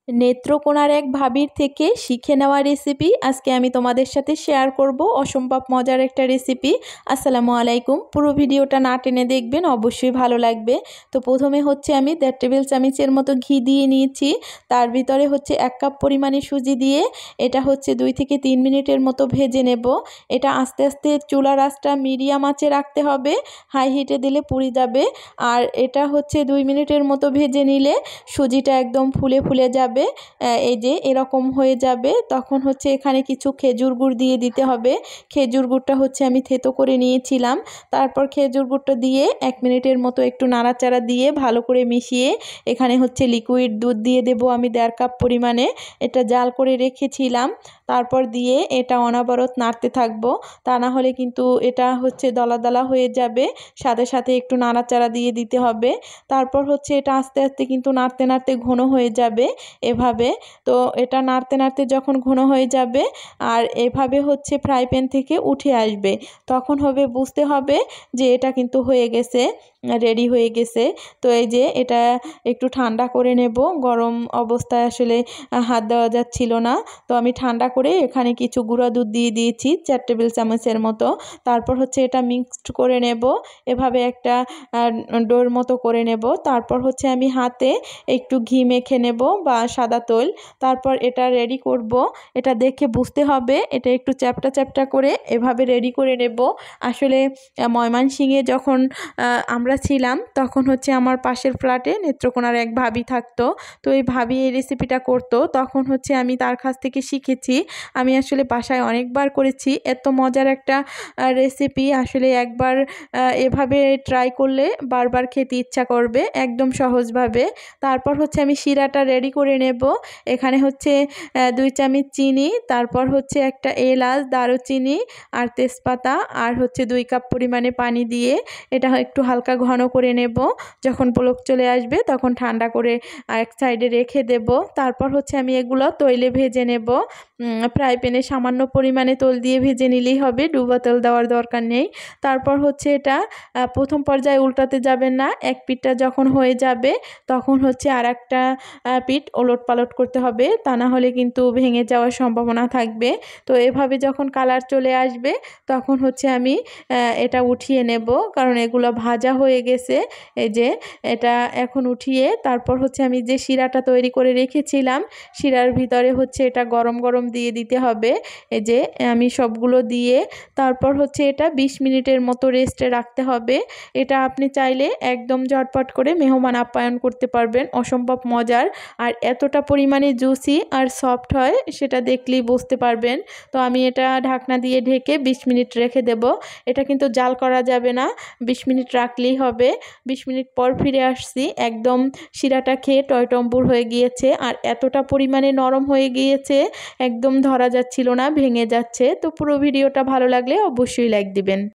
নেত্রকোনার এক ভাবির থেকে শিখে নেওয়া রেসিপি আজকে আমি তোমাদের সাথে শেয়ার করব। অসম্ভব মজার একটা রেসিপি। আসসালামু আলাইকুম। পুরো ভিডিওটা না টেনে দেখবেন, অবশ্যই ভালো লাগবে। তো প্রথমে হচ্ছে আমি 1.5 টেবিল চামচের মতো ঘি দিয়ে নিয়েছি। তার ভিতরে হচ্ছে 1 কাপ পরিমাণে সুজি দিয়ে এটা হচ্ছে 2 থেকে 3 মিনিটের মতো ভেজে নেব। এটা আস্তে আস্তে চুলার আঁচটা মিডিয়াম আঁচে রাখতে হবে, হাই হিটে দিলে পুড়ে যাবে। আর এটা হচ্ছে 2 মিনিটের মতো ভেজে নিলে সুজিটা একদম ফুলে ফুলে যাবে। এই যে এরকম হয়ে যাবে, তখন হচ্ছে এখানে কিছু খেজুর গুড় দিয়ে দিতে হবে। খেজুর গুড়টা হচ্ছে আমি থেতো করে নিয়েছিলাম। তারপর খেজুর গুড়টা দিয়ে 1 মিনিটের মতো একটু নাড়াচাড়া দিয়ে ভালো করে মিশিয়ে এখানে হচ্ছে লিকুইড দুধ দিয়ে দেব আমি 1.5 কাপ পরিমাণে। এটা জাল করে রেখেছিলাম। তারপর দিয়ে এটা অনবরত নাড়তে থাকবো, তা না হলে কিন্তু এটা হচ্ছে দলা দলা হয়ে যাবে। সাথে সাথে একটু নাড়াচাড়া দিয়ে দিতে হবে। তারপর হচ্ছে এটা আস্তে আস্তে কিন্তু নাড়তে নাড়তে ঘন হয়ে যাবে এভাবে। তো এটা নাড়তে নাড়তে যখন ঘন হয়ে যাবে আর এভাবে হচ্ছে ফ্রাই প্যান থেকে উঠে আসবে, তখন বুঝতে হবে যে এটা কিন্তু হয়ে গেছে, রেডি হয়ে গেছে। তো এই যে এটা একটু ঠান্ডা করে নেব। গরম অবস্থায় আসলে হাত দেওয়া যাচ্ছিল না, তো আমি ঠান্ডা করে এখানে কিছু গুঁড়া দুধ দিয়ে দিয়েছি 4 টেবিল চামচের মতো। তারপর হচ্ছে এটা মিক্সড করে নেব, এভাবে একটা ডোর মতো করে নেব। তারপর হচ্ছে আমি হাতে একটু ঘি মেখে নেব বা সাদা তৈল। তারপর এটা রেডি করব। এটা দেখে বুঝতে হবে এটা একটু চ্যাপটা চ্যাপটা করে এভাবে রেডি করে নেব। আসলে ময়মনসিংহে যখন আমরা ছিলাম তখন হচ্ছে আমার পাশের ফ্ল্যাটে নেত্রকোনার এক ভাবি থাকতো। তো এই ভাবি এই রেসিপিটা করতো, তখন হচ্ছে আমি তার কাছ থেকে শিখেছি। আমি আসলে বাসায় অনেকবার করেছি। এত মজার একটা রেসিপি, আসলে একবার এভাবে ট্রাই করলে বারবার খেতে ইচ্ছা করবে, একদম সহজভাবে। তারপর হচ্ছে আমি শিরাটা রেডি করে নেব। এখানে হচ্ছে 2 চামচ চিনি, তারপর হচ্ছে একটা এলাচ, দারুচিনি আর তেজপাতা, আর হচ্ছে 2 কাপ পরিমাণে পানি দিয়ে এটা একটু হালকা ঘন করে নেব। যখন পলক চলে আসবে তখন ঠান্ডা করে এক সাইডে রেখে দেব। তারপর হচ্ছে আমি এগুলো তৈলে ভেজে নেব। ফ্রাই প্যানে সামান্য পরিমাণে তেল দিয়ে ভেজে নিলেই হবে, ডুবো তেল দেওয়ার দরকার নেই। তারপর হচ্ছে এটা প্রথম পর্যায়ে উল্টাতে যাবেন না। এক পিঠটা যখন হয়ে যাবে তখন হচ্ছে আর একটা পিঠ ওলট পালট করতে হবে, তা না হলে কিন্তু ভেঙে যাওয়ার সম্ভাবনা থাকবে। তো এভাবে যখন কালার চলে আসবে তখন হচ্ছে আমি এটা উঠিয়ে নেব, কারণ এগুলো ভাজা হয়ে গেছে। এই যে এটা এখন উঠিয়ে তারপর হচ্ছে আমি যে শিরাটা তৈরি করে রেখেছিলাম, শিরার ভিতরে হচ্ছে এটা গরম গরম দিয়ে দিতে হবে। এই যে আমি সবগুলো দিয়ে তারপর হচ্ছে এটা 20 মিনিটের মতো রেস্টে রাখতে হবে। এটা আপনি চাইলে একদম ঝটপট করে মেহমান আপ্যায়ন করতে পারবেন। অসম্ভব মজার আর এতটা পরিমাণে জুসি আর সফট হয় সেটা দেখলেই বুঝতে পারবেন। তো আমি এটা ঢাকনা দিয়ে ঢেকে 20 মিনিট রেখে দেব। এটা কিন্তু জাল করা যাবে না, 20 মিনিট রাখলেই হবে। 20 মিনিট পর ফিরে আসছি, একদম শিরাটা খেয়ে টয়টম্বুর হয়ে গিয়েছে আর এতটা পরিমাণে নরম হয়ে গিয়েছে, একদম ধরা যাচ্ছিল না, ভেঙে যাচ্ছে। তো পুরো ভিডিওটা ভালো লাগলে অবশ্যই লাইক দিবেন।